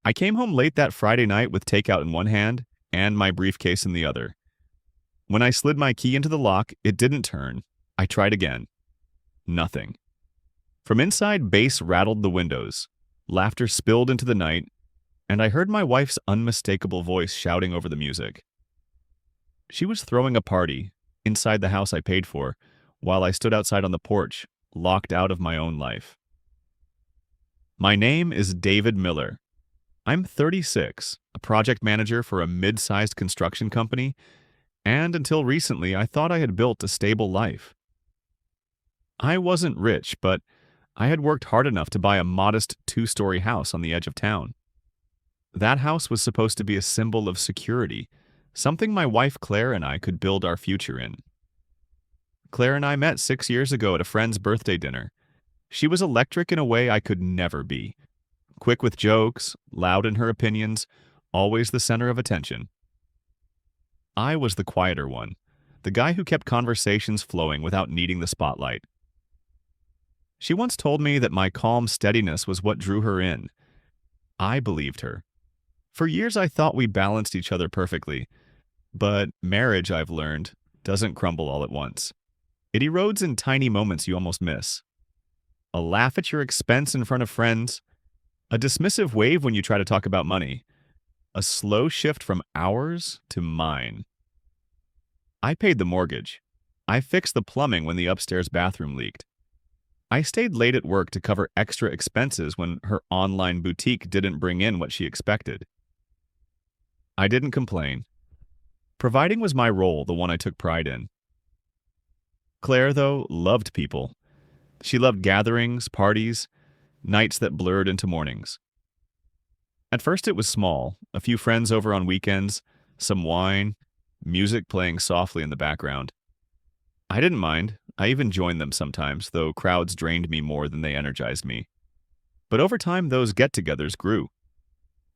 I came home late that Friday night with takeout in one hand and my briefcase in the other. When I slid my key into the lock, it didn't turn. I tried again. Nothing. From inside, bass rattled the windows. Laughter spilled into the night, and I heard my wife's unmistakable voice shouting over the music. She was throwing a party inside the house I paid for, while I stood outside on the porch, locked out of my own life. My name is David Miller. I'm 36, a project manager for a mid-sized construction company, and until recently I thought I had built a stable life. I wasn't rich, but I had worked hard enough to buy a modest two-story house on the edge of town. That house was supposed to be a symbol of security, something my wife Claire and I could build our future in. Claire and I met 6 years ago at a friend's birthday dinner. She was electric in a way I could never be. Quick with jokes, loud in her opinions, always the center of attention. I was the quieter one, the guy who kept conversations flowing without needing the spotlight. She once told me that my calm steadiness was what drew her in. I believed her. For years I thought we balanced each other perfectly, but marriage, I've learned, doesn't crumble all at once. It erodes in tiny moments you almost miss. A laugh at your expense in front of friends, a dismissive wave when you try to talk about money, a slow shift from ours to mine. I paid the mortgage. I fixed the plumbing when the upstairs bathroom leaked. I stayed late at work to cover extra expenses when her online boutique didn't bring in what she expected. I didn't complain. Providing was my role, the one I took pride in. Claire, though, loved people. She loved gatherings, parties, nights that blurred into mornings. At first it was small, a few friends over on weekends, some wine, music playing softly in the background. I didn't mind. I even joined them sometimes, though crowds drained me more than they energized me. But over time, those get-togethers grew.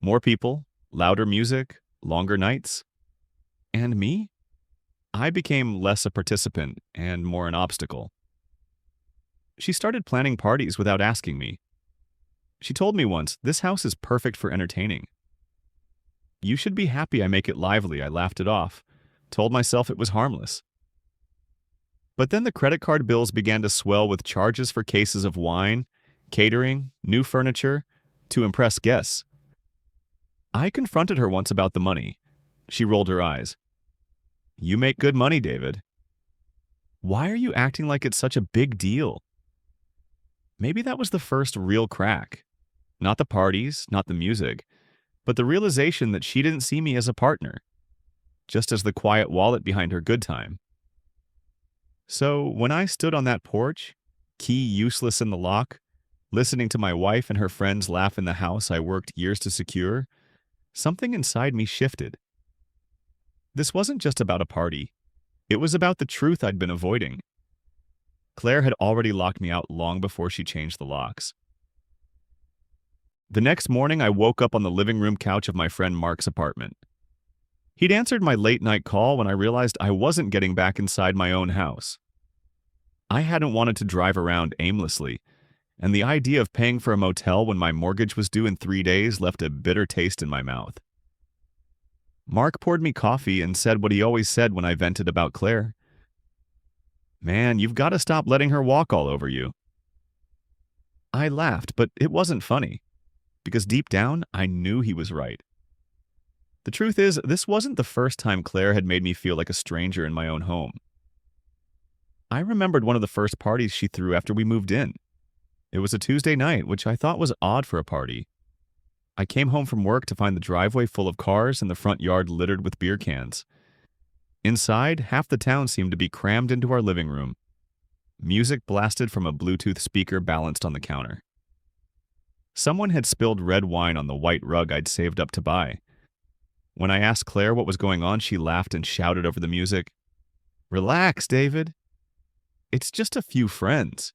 More people, louder music, longer nights. And me? I became less a participant and more an obstacle. She started planning parties without asking me. She told me once, "This house is perfect for entertaining." "You should be happy I make it lively," I laughed it off, told myself it was harmless. But then the credit card bills began to swell with charges for cases of wine, catering, new furniture, to impress guests. I confronted her once about the money. She rolled her eyes. "You make good money, David." "Why are you acting like it's such a big deal?" Maybe that was the first real crack. Not the parties, not the music, but the realization that she didn't see me as a partner, just as the quiet wallet behind her good time. So when I stood on that porch, key useless in the lock, listening to my wife and her friends laugh in the house I worked years to secure, something inside me shifted. This wasn't just about a party. It was about the truth I'd been avoiding. Claire had already locked me out long before she changed the locks. The next morning, I woke up on the living room couch of my friend Mark's apartment. He'd answered my late-night call when I realized I wasn't getting back inside my own house. I hadn't wanted to drive around aimlessly, and the idea of paying for a motel when my mortgage was due in 3 days left a bitter taste in my mouth. Mark poured me coffee and said what he always said when I vented about Claire. "Man, you've got to stop letting her walk all over you." I laughed, but it wasn't funny, because deep down, I knew he was right. The truth is, this wasn't the first time Claire had made me feel like a stranger in my own home. I remembered one of the first parties she threw after we moved in. It was a Tuesday night, which I thought was odd for a party. I came home from work to find the driveway full of cars and the front yard littered with beer cans. Inside, half the town seemed to be crammed into our living room. Music blasted from a Bluetooth speaker balanced on the counter. Someone had spilled red wine on the white rug I'd saved up to buy. When I asked Claire what was going on, she laughed and shouted over the music, "Relax, David. It's just a few friends."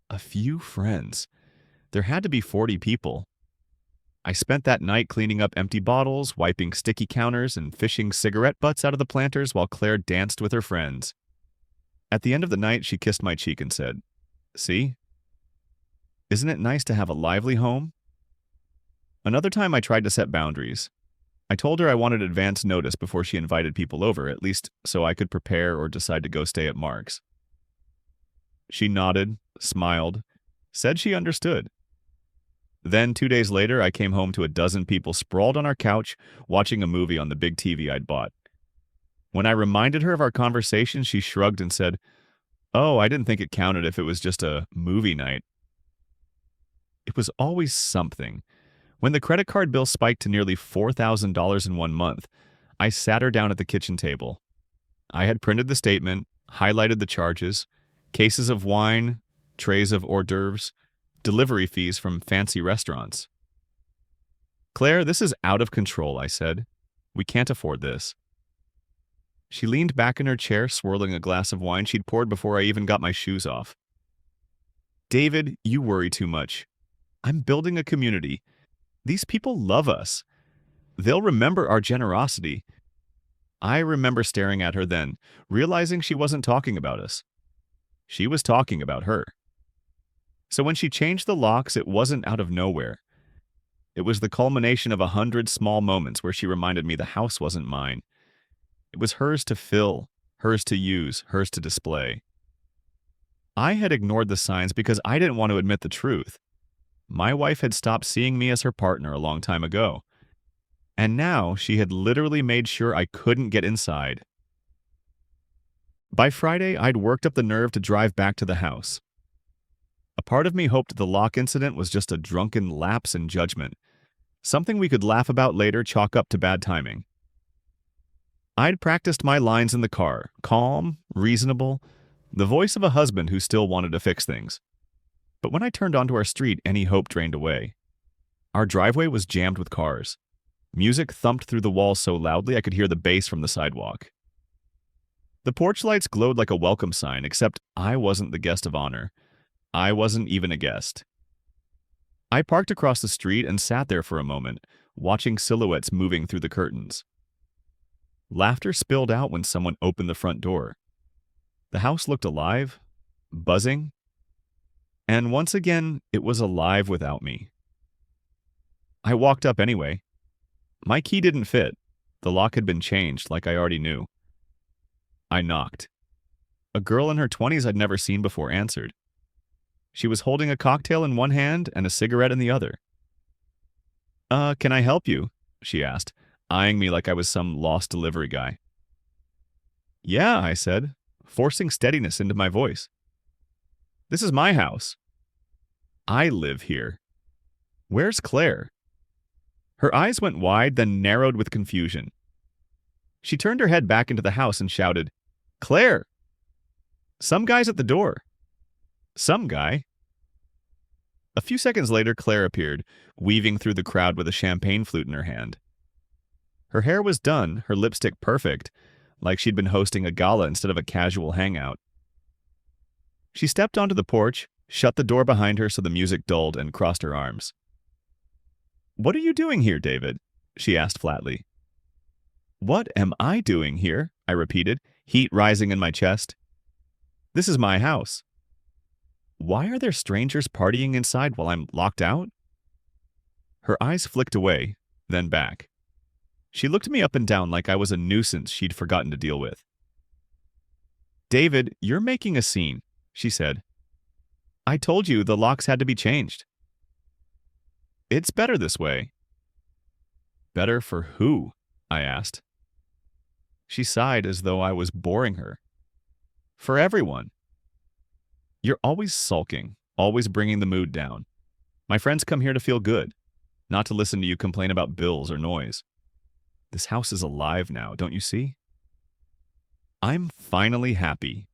A few friends. There had to be 40 people. I spent that night cleaning up empty bottles, wiping sticky counters, and fishing cigarette butts out of the planters while Claire danced with her friends. At the end of the night, she kissed my cheek and said, "See? Isn't it nice to have a lively home?" Another time I tried to set boundaries. I told her I wanted advance notice before she invited people over, at least so I could prepare or decide to go stay at Mark's. She nodded, smiled, said she understood. Then, 2 days later, I came home to a dozen people sprawled on our couch watching a movie on the big TV I'd bought. When I reminded her of our conversation, she shrugged and said, "Oh, I didn't think it counted if it was just a movie night." It was always something. When the credit card bill spiked to nearly $4,000 in 1 month, I sat her down at the kitchen table. I had printed the statement, highlighted the charges, cases of wine, trays of hors d'oeuvres, delivery fees from fancy restaurants. "Claire, this is out of control," I said. "We can't afford this." She leaned back in her chair, swirling a glass of wine she'd poured before I even got my shoes off. "David, you worry too much. I'm building a community. These people love us. They'll remember our generosity." I remember staring at her then, realizing she wasn't talking about us. She was talking about her. So when she changed the locks, it wasn't out of nowhere. It was the culmination of 100 small moments where she reminded me the house wasn't mine. It was hers to fill, hers to use, hers to display. I had ignored the signs because I didn't want to admit the truth. My wife had stopped seeing me as her partner a long time ago. And now she had literally made sure I couldn't get inside. By Friday, I'd worked up the nerve to drive back to the house. A part of me hoped the lock incident was just a drunken lapse in judgment, something we could laugh about later, chalk up to bad timing. I'd practiced my lines in the car, calm, reasonable, the voice of a husband who still wanted to fix things. But when I turned onto our street, any hope drained away. Our driveway was jammed with cars. Music thumped through the walls so loudly I could hear the bass from the sidewalk. The porch lights glowed like a welcome sign, except I wasn't the guest of honor. I wasn't even a guest. I parked across the street and sat there for a moment, watching silhouettes moving through the curtains. Laughter spilled out when someone opened the front door. The house looked alive, buzzing, and once again, it was alive without me. I walked up anyway. My key didn't fit. The lock had been changed, like I already knew. I knocked. A girl in her 20s I'd never seen before answered. She was holding a cocktail in one hand and a cigarette in the other. Can I help you?" she asked, eyeing me like I was some lost delivery guy. "Yeah," I said, forcing steadiness into my voice. "This is my house. I live here. Where's Claire?" Her eyes went wide, then narrowed with confusion. She turned her head back into the house and shouted, "Claire! Some guy's at the door." "Some guy?" A few seconds later, Claire appeared, weaving through the crowd with a champagne flute in her hand. Her hair was done, her lipstick perfect, like she'd been hosting a gala instead of a casual hangout. She stepped onto the porch, shut the door behind her so the music dulled, and crossed her arms. "What are you doing here, David?" she asked flatly. "What am I doing here?" I repeated, heat rising in my chest. "This is my house. Why are there strangers partying inside while I'm locked out?" Her eyes flicked away, then back. She looked me up and down like I was a nuisance she'd forgotten to deal with. "David, you're making a scene," she said. "I told you the locks had to be changed." "It's better this way." "Better for who?" I asked. She sighed as though I was boring her. "For everyone. You're always sulking, always bringing the mood down. My friends come here to feel good, not to listen to you complain about bills or noise. This house is alive now, don't you see? I'm finally happy."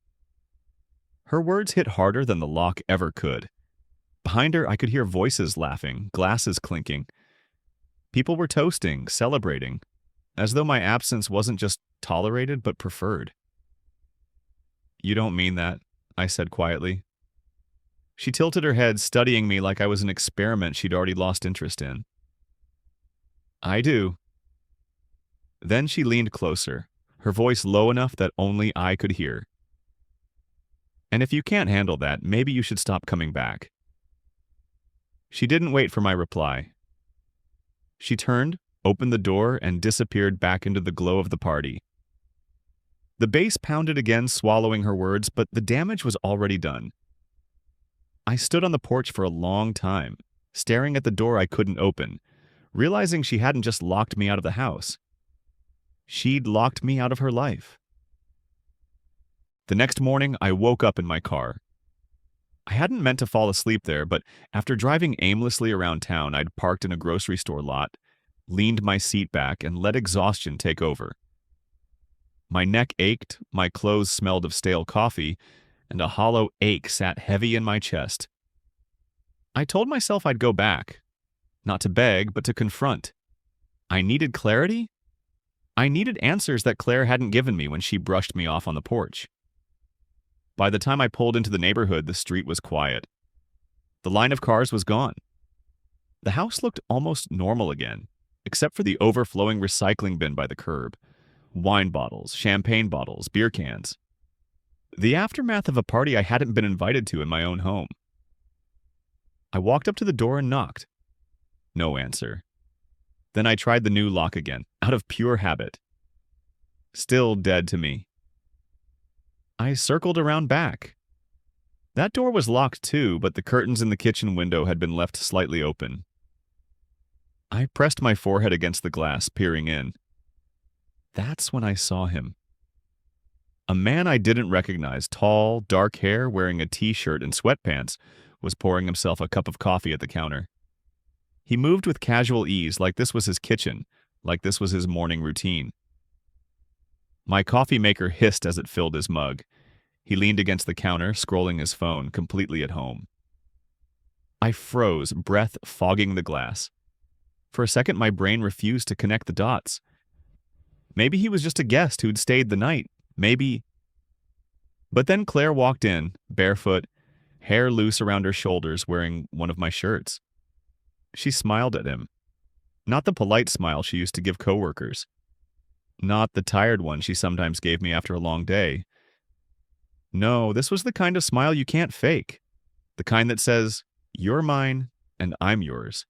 Her words hit harder than the lock ever could. Behind her, I could hear voices laughing, glasses clinking. People were toasting, celebrating, as though my absence wasn't just tolerated but preferred. "You don't mean that," I said quietly. She tilted her head, studying me like I was an experiment she'd already lost interest in. "I do." Then she leaned closer, her voice low enough that only I could hear. "And if you can't handle that, maybe you should stop coming back." She didn't wait for my reply. She turned, opened the door, and disappeared back into the glow of the party. The bass pounded again, swallowing her words, but the damage was already done. I stood on the porch for a long time, staring at the door I couldn't open, realizing she hadn't just locked me out of the house. She'd locked me out of her life. The next morning, I woke up in my car. I hadn't meant to fall asleep there, but after driving aimlessly around town, I'd parked in a grocery store lot, leaned my seat back, and let exhaustion take over. My neck ached, my clothes smelled of stale coffee, and a hollow ache sat heavy in my chest. I told myself I'd go back, not to beg, but to confront. I needed clarity. I needed answers that Claire hadn't given me when she brushed me off on the porch. By the time I pulled into the neighborhood, the street was quiet. The line of cars was gone. The house looked almost normal again, except for the overflowing recycling bin by the curb. Wine bottles, champagne bottles, beer cans. The aftermath of a party I hadn't been invited to in my own home. I walked up to the door and knocked. No answer. Then I tried the new lock again, out of pure habit. Still dead to me. I circled around back. That door was locked too, but the curtains in the kitchen window had been left slightly open. I pressed my forehead against the glass, peering in. That's when I saw him. A man I didn't recognize, tall, dark hair, wearing a t-shirt and sweatpants, was pouring himself a cup of coffee at the counter. He moved with casual ease, like this was his kitchen, like this was his morning routine. My coffee maker hissed as it filled his mug. He leaned against the counter, scrolling his phone, completely at home. I froze, breath fogging the glass. For a second, my brain refused to connect the dots. Maybe he was just a guest who'd stayed the night. Maybe. But then Claire walked in, barefoot, hair loose around her shoulders, wearing one of my shirts. She smiled at him. Not the polite smile she used to give coworkers. Not the tired one she sometimes gave me after a long day. No, this was the kind of smile you can't fake. The kind that says, "You're mine, and I'm yours."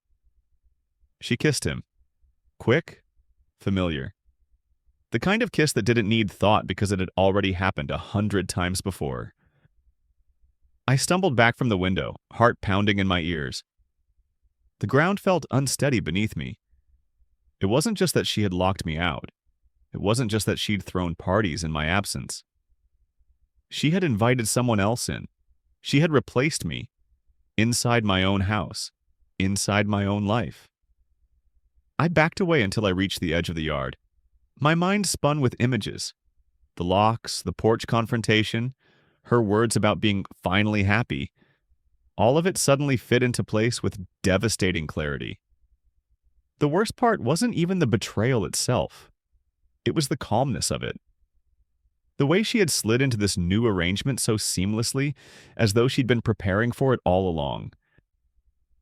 She kissed him. Quick, familiar. The kind of kiss that didn't need thought because it had already happened 100 times before. I stumbled back from the window, heart pounding in my ears. The ground felt unsteady beneath me. It wasn't just that she had locked me out. It wasn't just that she'd thrown parties in my absence. She had invited someone else in. She had replaced me. Inside my own house. Inside my own life. I backed away until I reached the edge of the yard. My mind spun with images. The locks, the porch confrontation, her words about being finally happy. All of it suddenly fit into place with devastating clarity. The worst part wasn't even the betrayal itself. It was the calmness of it. The way she had slid into this new arrangement so seamlessly, as though she'd been preparing for it all along.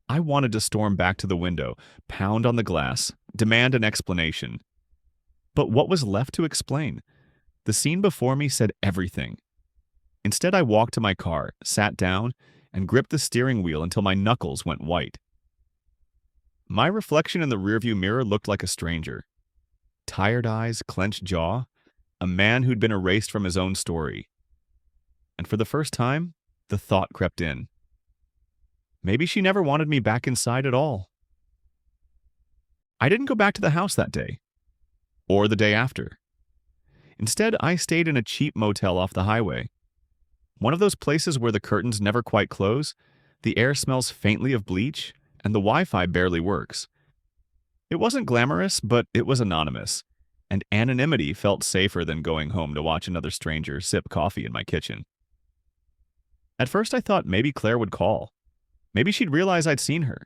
I wanted to storm back to the window, pound on the glass, demand an explanation. But what was left to explain? The scene before me said everything. Instead, I walked to my car, sat down, and gripped the steering wheel until my knuckles went white. My reflection in the rearview mirror looked like a stranger. Tired eyes, clenched jaw, a man who'd been erased from his own story. And for the first time, the thought crept in. Maybe she never wanted me back inside at all. I didn't go back to the house that day. Or the day after. Instead, I stayed in a cheap motel off the highway. One of those places where the curtains never quite close, the air smells faintly of bleach, and the Wi-Fi barely works. It wasn't glamorous, but it was anonymous, and anonymity felt safer than going home to watch another stranger sip coffee in my kitchen. At first I thought maybe Claire would call. Maybe she'd realize I'd seen her.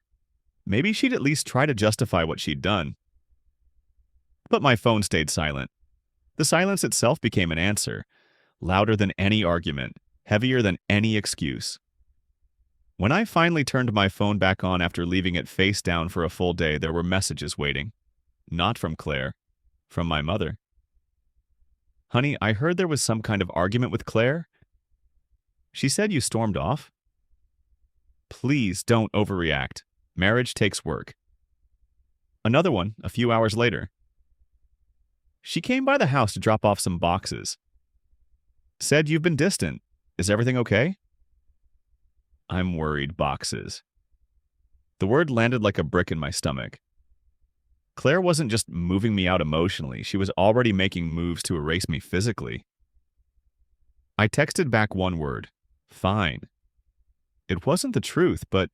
Maybe she'd at least try to justify what she'd done. But my phone stayed silent. The silence itself became an answer, louder than any argument, heavier than any excuse. When I finally turned my phone back on after leaving it face down for a full day, there were messages waiting. Not from Claire, from my mother. "Honey, I heard there was some kind of argument with Claire. She said you stormed off. Please don't overreact. Marriage takes work." Another one a few hours later. She came by the house to drop off some boxes. Said you've been distant. Is everything okay? I'm worried boxes. The word landed like a brick in my stomach. Claire wasn't just moving me out emotionally, she was already making moves to erase me physically. I texted back one word, fine. It wasn't the truth, but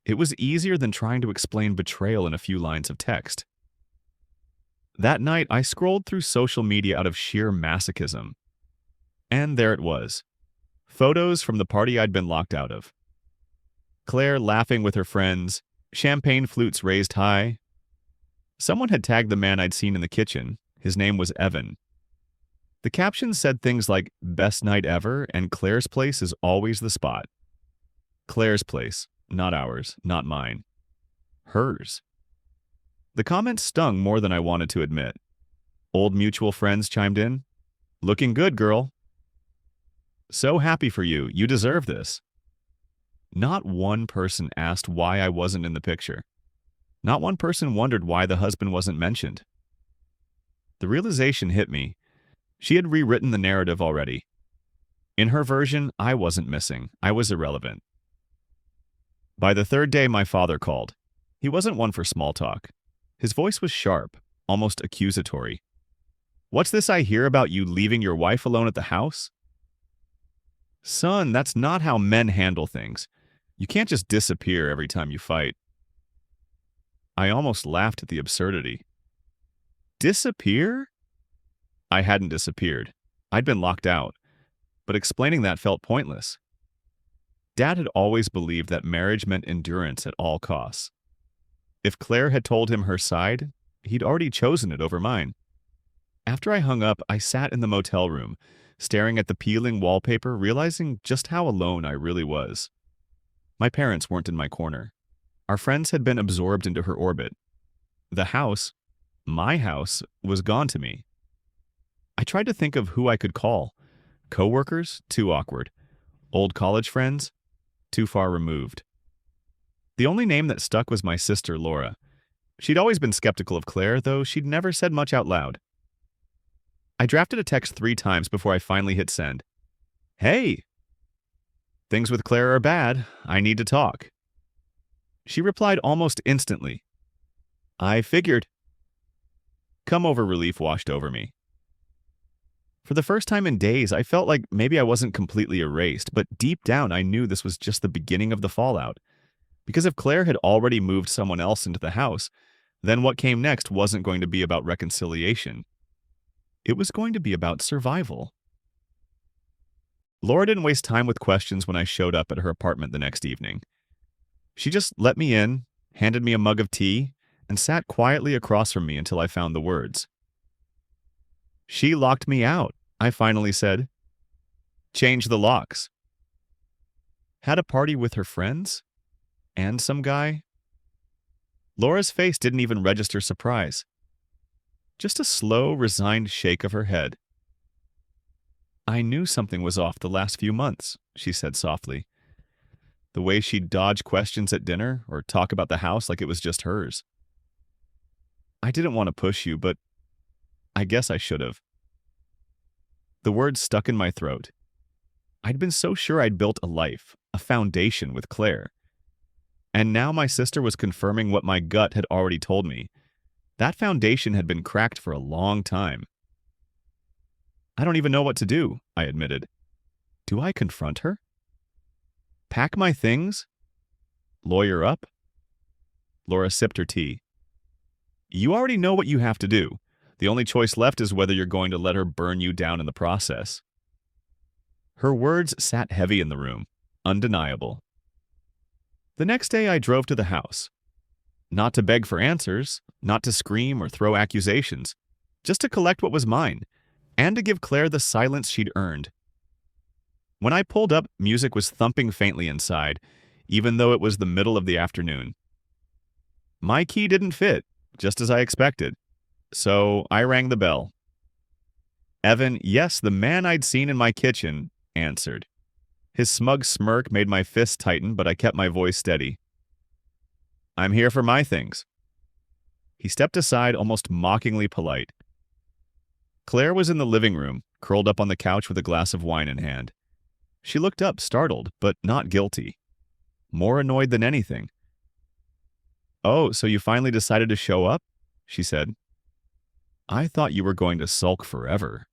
it was easier than trying to explain betrayal in a few lines of text. That night, I scrolled through social media out of sheer masochism. And there it was. Photos from the party I'd been locked out of. Claire laughing with her friends, champagne flutes raised high. Someone had tagged the man I'd seen in the kitchen. His name was Evan. The caption said things like, best night ever, and Claire's place is always the spot. Claire's place, not ours, not mine. Hers. The comments stung more than I wanted to admit. Old mutual friends chimed in. Looking good, girl. So happy for you. You deserve this. Not one person asked why I wasn't in the picture. Not one person wondered why the husband wasn't mentioned. The realization hit me. She had rewritten the narrative already. In her version, I wasn't missing. I was irrelevant. By the third day, my father called. He wasn't one for small talk. His voice was sharp, almost accusatory. What's this I hear about you leaving your wife alone at the house? Son, that's not how men handle things. You can't just disappear every time you fight. I almost laughed at the absurdity. Disappear? I hadn't disappeared. I'd been locked out. But explaining that felt pointless. Dad had always believed that marriage meant endurance at all costs. If Claire had told him her side, he'd already chosen it over mine. After I hung up, I sat in the motel room, staring at the peeling wallpaper, realizing just how alone I really was. My parents weren't in my corner. Our friends had been absorbed into her orbit. The house, my house, was gone to me. I tried to think of who I could call. Coworkers? Too awkward. Old college friends? Too far removed. The only name that stuck was my sister, Laura. She'd always been skeptical of Claire, though she'd never said much out loud. I drafted a text 3 times before I finally hit send. Hey! Things with Claire are bad. I need to talk. She replied almost instantly. I figured. Come-over relief washed over me. For the first time in days, I felt like maybe I wasn't completely erased, but deep down I knew this was just the beginning of the fallout. Because if Claire had already moved someone else into the house, then what came next wasn't going to be about reconciliation. It was going to be about survival. Laura didn't waste time with questions when I showed up at her apartment the next evening. She just let me in, handed me a mug of tea, and sat quietly across from me until I found the words. She locked me out, I finally said. Change the locks. Had a party with her friends? And some guy? Laura's face didn't even register surprise. Just a slow, resigned shake of her head. I knew something was off the last few months, she said softly. The way she'd dodge questions at dinner or talk about the house like it was just hers. I didn't want to push you, but I guess I should have. The words stuck in my throat. I'd been so sure I'd built a life, a foundation with Claire. And now my sister was confirming what my gut had already told me. That foundation had been cracked for a long time. I don't even know what to do, I admitted. Do I confront her? Pack my things? Lawyer up? Laura sipped her tea. You already know what you have to do. The only choice left is whether you're going to let her burn you down in the process. Her words sat heavy in the room, undeniable. The next day I drove to the house. Not to beg for answers, not to scream or throw accusations, just to collect what was mine, and to give Claire the silence she'd earned. When I pulled up, music was thumping faintly inside, even though it was the middle of the afternoon. My key didn't fit, just as I expected, so I rang the bell. Evan, yes, the man I'd seen in my kitchen, answered. His smug smirk made my fists tighten, but I kept my voice steady. I'm here for my things. He stepped aside, almost mockingly polite. Claire was in the living room, curled up on the couch with a glass of wine in hand. She looked up, startled, but not guilty. More annoyed than anything. "Oh, so you finally decided to show up?" she said. "I thought you were going to sulk forever."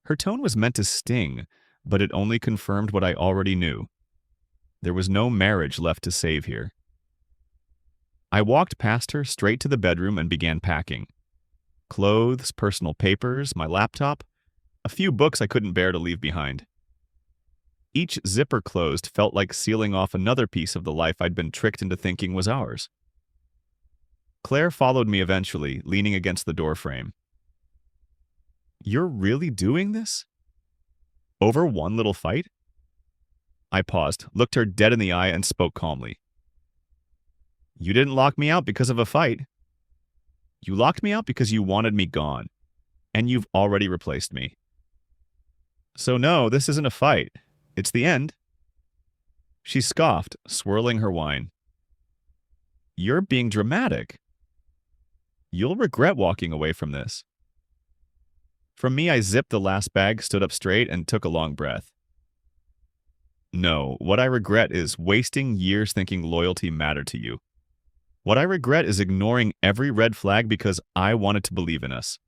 Her tone was meant to sting, but it only confirmed what I already knew. There was no marriage left to save here. I walked past her straight to the bedroom and began packing. Clothes, personal papers, my laptop, a few books I couldn't bear to leave behind. Each zipper closed felt like sealing off another piece of the life I'd been tricked into thinking was ours. Claire followed me eventually, leaning against the doorframe. "You're really doing this? Over one little fight?" I paused, looked her dead in the eye, and spoke calmly. "You didn't lock me out because of a fight. You locked me out because you wanted me gone, and you've already replaced me. So no, this isn't a fight. It's the end." She scoffed, swirling her wine. "You're being dramatic. You'll regret walking away from this." From me, I zipped the last bag, stood up straight, and took a long breath. "No, what I regret is wasting years thinking loyalty mattered to you. What I regret is ignoring every red flag because I wanted to believe in us.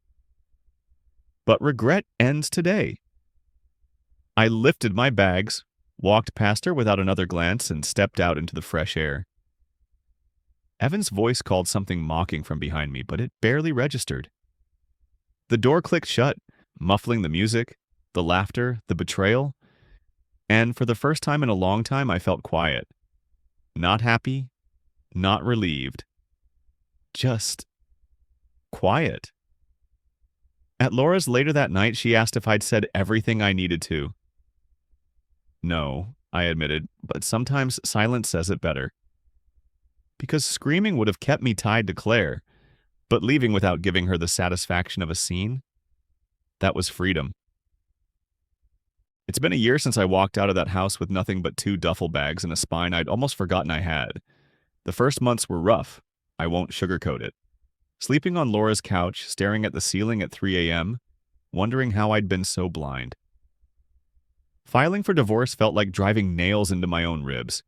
But regret ends today." I lifted my bags, walked past her without another glance, and stepped out into the fresh air. Evan's voice called something mocking from behind me, but it barely registered. The door clicked shut, muffling the music, the laughter, the betrayal, and for the first time in a long time I felt quiet. Not happy, not relieved. Just quiet. At Laura's later that night, she asked if I'd said everything I needed to. "No," I admitted, "but sometimes silence says it better." Because screaming would have kept me tied to Claire, but leaving without giving her the satisfaction of a scene, that was freedom. It's been a year since I walked out of that house with nothing but 2 duffel bags and a spine I'd almost forgotten I had. The first months were rough. I won't sugarcoat it. Sleeping on Laura's couch, staring at the ceiling at 3 a.m., wondering how I'd been so blind. Filing for divorce felt like driving nails into my own ribs.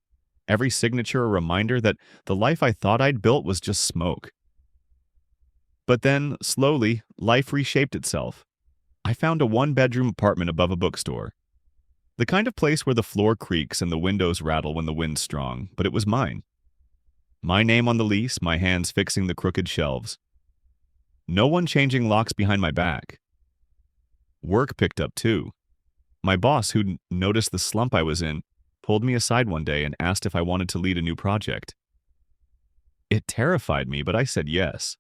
Every signature a reminder that the life I thought I'd built was just smoke. But then, slowly, life reshaped itself. I found a 1-bedroom apartment above a bookstore. The kind of place where the floor creaks and the windows rattle when the wind's strong, but it was mine. My name on the lease, my hands fixing the crooked shelves. No one changing locks behind my back. Work picked up too. My boss, who'd noticed the slump I was in, pulled me aside one day and asked if I wanted to lead a new project. It terrified me, but I said yes.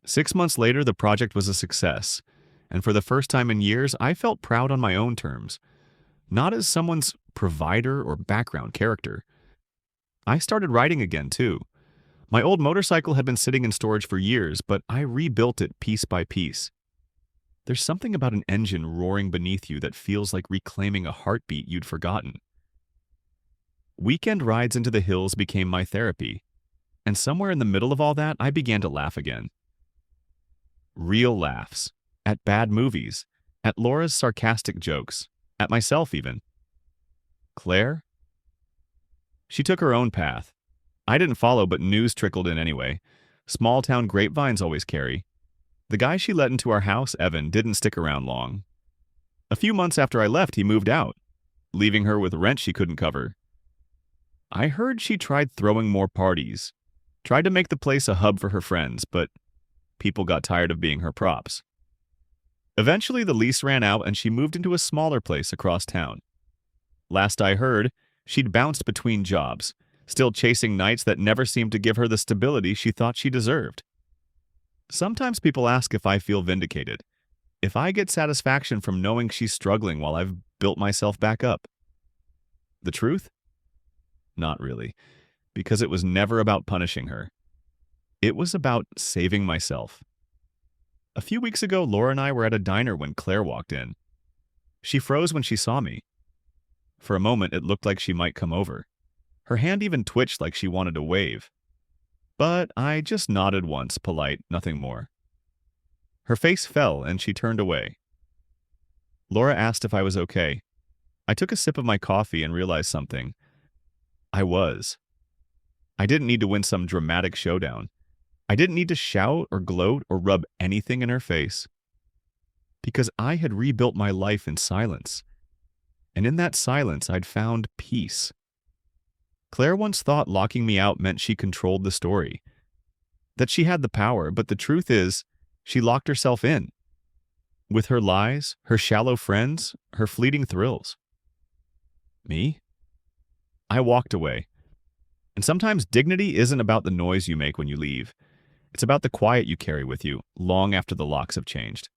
6 months later, the project was a success, and for the first time in years, I felt proud on my own terms, not as someone's provider or background character. I started riding again, too. My old motorcycle had been sitting in storage for years, but I rebuilt it piece by piece. There's something about an engine roaring beneath you that feels like reclaiming a heartbeat you'd forgotten. Weekend rides into the hills became my therapy, and somewhere in the middle of all that, I began to laugh again. Real laughs. At bad movies. At Laura's sarcastic jokes. At myself, even. Claire? She took her own path. I didn't follow, but news trickled in anyway. Small-town grapevines always carry. The guy she let into our house, Evan, didn't stick around long. A few months after I left, he moved out, leaving her with rent she couldn't cover. I heard she tried throwing more parties, tried to make the place a hub for her friends, but people got tired of being her props. Eventually, the lease ran out and she moved into a smaller place across town. Last I heard, she'd bounced between jobs, still chasing nights that never seemed to give her the stability she thought she deserved. Sometimes people ask if I feel vindicated, if I get satisfaction from knowing she's struggling while I've built myself back up. The truth? Not really, because it was never about punishing her. It was about saving myself. A few weeks ago, Laura and I were at a diner when Claire walked in. She froze when she saw me. For a moment, it looked like she might come over. Her hand even twitched like she wanted to wave. But I just nodded once, polite, nothing more. Her face fell and she turned away. Laura asked if I was okay. I took a sip of my coffee and realized something. I was. I didn't need to win some dramatic showdown. I didn't need to shout or gloat or rub anything in her face. Because I had rebuilt my life in silence. And in that silence, I'd found peace. Claire once thought locking me out meant she controlled the story. That she had the power, but the truth is, she locked herself in. With her lies, her shallow friends, her fleeting thrills. Me? I walked away. And sometimes dignity isn't about the noise you make when you leave. It's about the quiet you carry with you long after the locks have changed.